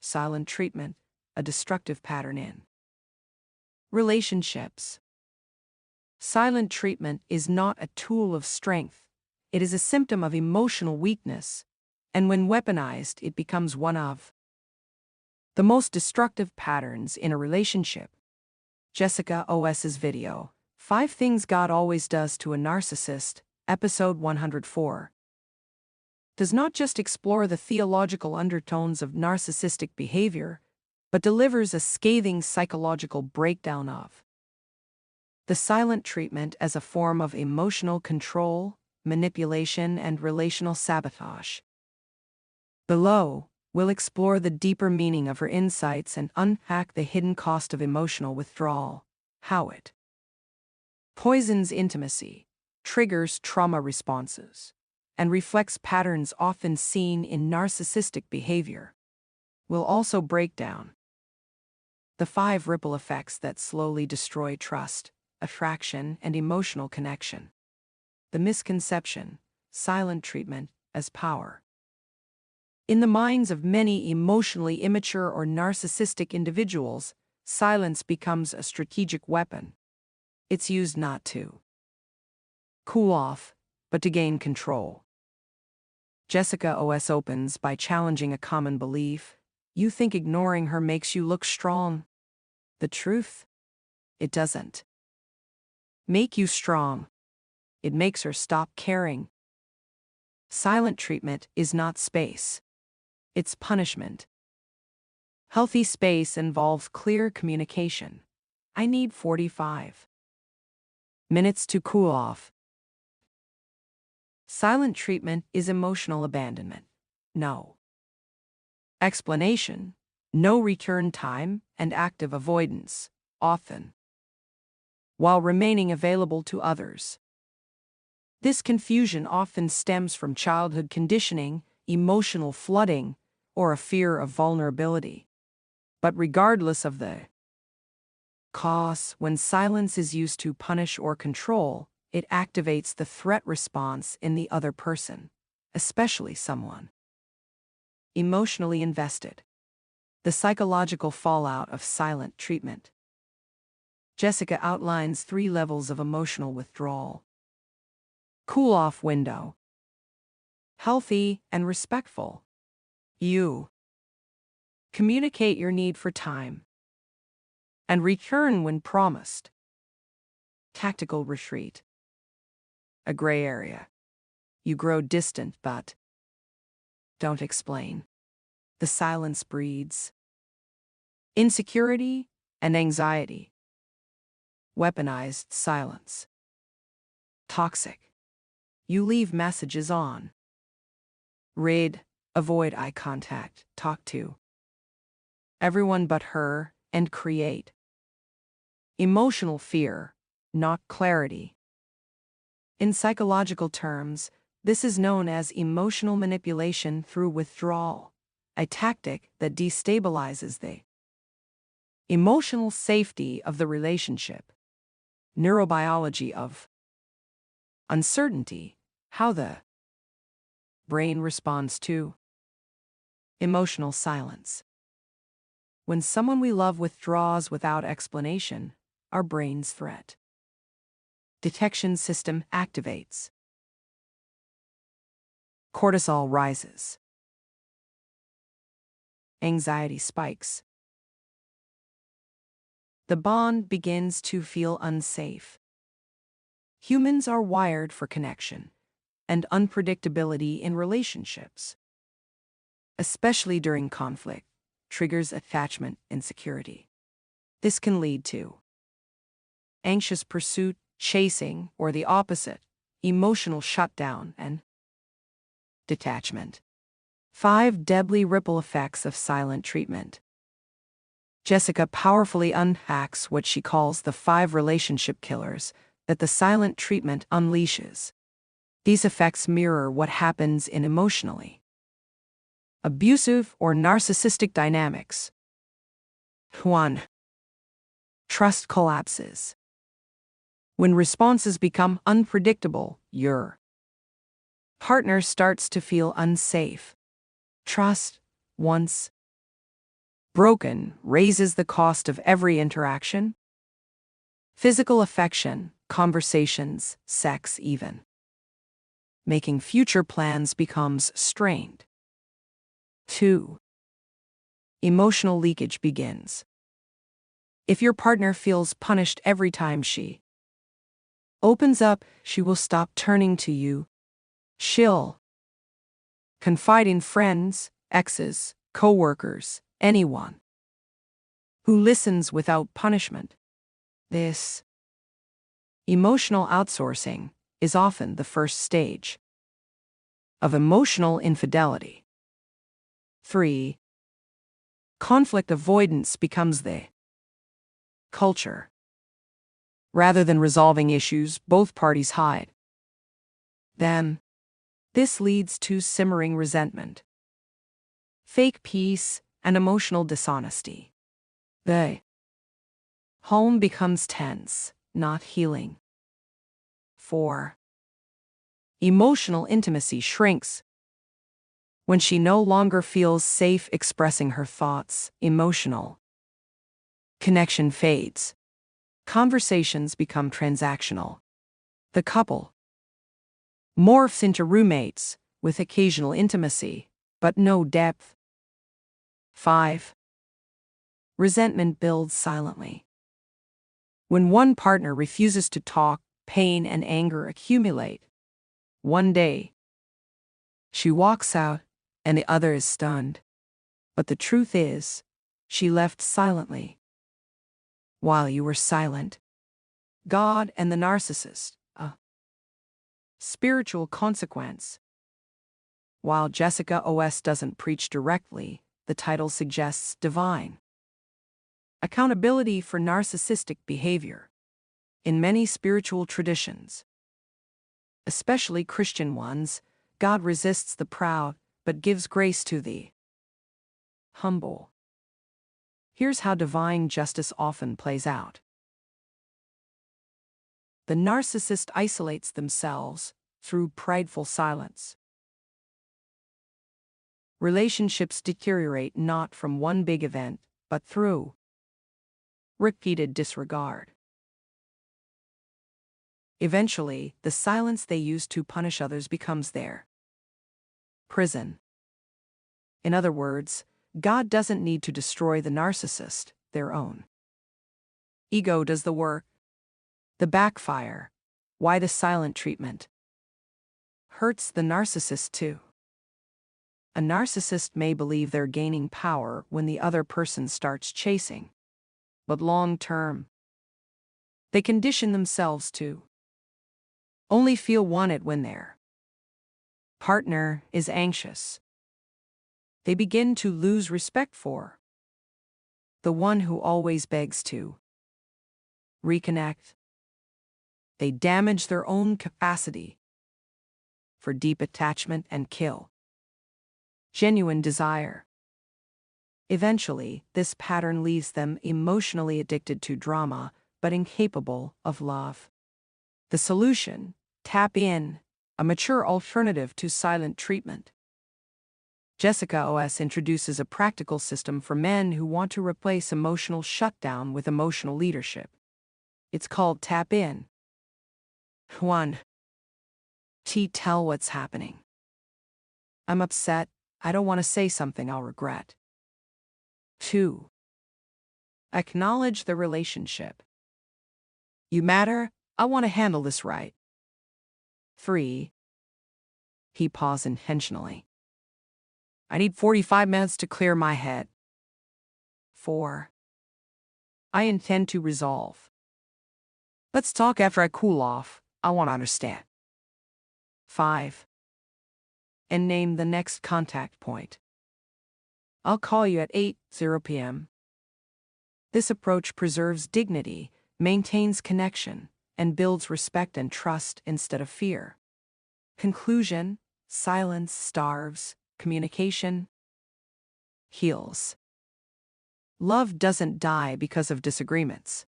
Silent treatment, a destructive pattern in relationships. Silent treatment is not a tool of strength. It is a symptom of emotional weakness, and when weaponized, it becomes one of the most destructive patterns in a relationship. Jessica O.S.'s video, 5 Things God Always Does to a Narcissist, episode 104, does not just explore the theological undertones of narcissistic behavior, but delivers a scathing psychological breakdown of the silent treatment as a form of emotional control, manipulation, and relational sabotage. Below, we'll explore the deeper meaning of her insights and unpack the hidden cost of emotional withdrawal, how it poisons intimacy, triggers trauma responses, and reflects patterns often seen in narcissistic behavior. We'll also break down the 5 ripple effects that slowly destroy trust, attraction, and emotional connection. The misconception, silent treatment as power. In the minds of many emotionally immature or narcissistic individuals, silence becomes a strategic weapon. It's used not to cool off, but to gain control. Jessica O.S. opens by challenging a common belief: you think ignoring her makes you look strong. The truth? It doesn't make you strong. It makes her stop caring. Silent treatment is not space. It's punishment. Healthy space involves clear communication. I need 45 minutes to cool off. Silent treatment is emotional abandonment. No explanation, no return time, and active avoidance, often while remaining available to others. This confusion often stems from childhood conditioning, emotional flooding, or a fear of vulnerability. But regardless of the cause, when silence is used to punish or control, it activates the threat response in the other person, especially someone emotionally invested. The psychological fallout of silent treatment. Jessica outlines 3 levels of emotional withdrawal. Cool-off window. Healthy and respectful. You communicate your need for time and return when promised. Tactical retreat. A gray area. You grow distant but don't explain. The silence breeds insecurity and anxiety. Weaponized silence. Toxic. You leave messages on read, avoid eye contact, talk to everyone but her, and create emotional fear, not clarity. In psychological terms, this is known as emotional manipulation through withdrawal, a tactic that destabilizes the emotional safety of the relationship. Neurobiology of uncertainty, how the brain responds to emotional silence. When someone we love withdraws without explanation, our brain's threat detection system activates. Cortisol rises. Anxiety spikes. The bond begins to feel unsafe. Humans are wired for connection and unpredictability in relationships. Especially during conflict, triggers attachment insecurity. This can lead to anxious pursuit, chasing, or the opposite, emotional shutdown and detachment. 5 deadly ripple effects of silent treatment. Jessica powerfully unpacks what she calls the 5 relationship killers that the silent treatment unleashes. These effects mirror what happens in emotionally abusive or narcissistic dynamics. 1. Trust collapses. When responses become unpredictable, your partner starts to feel unsafe. Trust, once Broken raises the cost of every interaction. Physical affection, conversations, sex even. Making future plans becomes strained. 2. Emotional leakage begins. If your partner feels punished every time she opens up, she will stop turning to you. She'll confide in friends, exes, co-workers, anyone who listens without punishment. This emotional outsourcing is often the first stage of emotional infidelity. 3. Conflict avoidance becomes the culture. Rather than resolving issues, both parties hide. Then, this leads to simmering resentment, fake peace, and emotional dishonesty. The home becomes tense, not healing. 4. Emotional intimacy shrinks. When she no longer feels safe expressing her thoughts, emotional connection fades. Conversations become transactional. The couple morphs into roommates with occasional intimacy, but no depth. 5. Resentment builds silently. When one partner refuses to talk, pain and anger accumulate. One day, she walks out and the other is stunned. But the truth is, she left silently. While you were silent, God and the narcissist, a spiritual consequence. While Jessica OS doesn't preach directly, the title suggests divine accountability for narcissistic behavior. In many spiritual traditions, especially Christian ones, God resists the proud but gives grace to the humble. Here's how divine justice often plays out. The narcissist isolates themselves through prideful silence. Relationships deteriorate not from one big event, but through repeated disregard. Eventually, the silence they use to punish others becomes their prison. In other words, God doesn't need to destroy the narcissist, their own ego does the work. The backfire. Why the silent treatment hurts the narcissist too. A narcissist may believe they're gaining power when the other person starts chasing. But long term, they condition themselves to only feel wanted when their partner is anxious. They begin to lose respect for the one who always begs to reconnect. They damage their own capacity for deep attachment and kill genuine desire. Eventually, this pattern leaves them emotionally addicted to drama, but incapable of love. The solution: tap in, a mature alternative to silent treatment. Jessica OS introduces a practical system for men who want to replace emotional shutdown with emotional leadership. It's called Tap In. 1. Tell what's happening. I'm upset. I don't want to say something I'll regret. 2. Acknowledge the relationship. You matter. I want to handle this right. 3. Pause intentionally. I need 45 minutes to clear my head. 4. I intend to resolve. Let's talk after I cool off. I want to understand. 5. And name the next contact point. I'll call you at 8:00 p.m. This approach preserves dignity, maintains connection, and builds respect and trust instead of fear. Conclusion: silence starves, communication heals. Love doesn't die because of disagreements.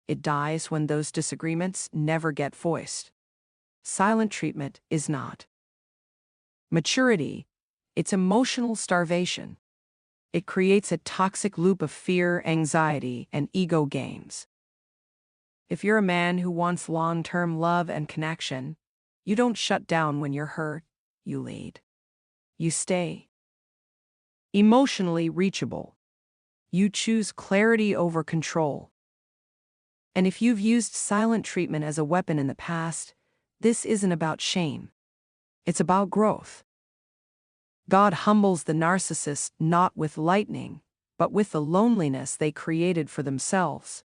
It dies when those disagreements never get voiced. Silent treatment is not maturity, it's emotional starvation. It creates a toxic loop of fear, anxiety, and ego games. If you're a man who wants long-term love and connection, you don't shut down when you're hurt, you lead. You stay emotionally reachable. You choose clarity over control. And if you've used silent treatment as a weapon in the past, this isn't about shame. It's about growth. God humbles the narcissist not with lightning, but with the loneliness they created for themselves.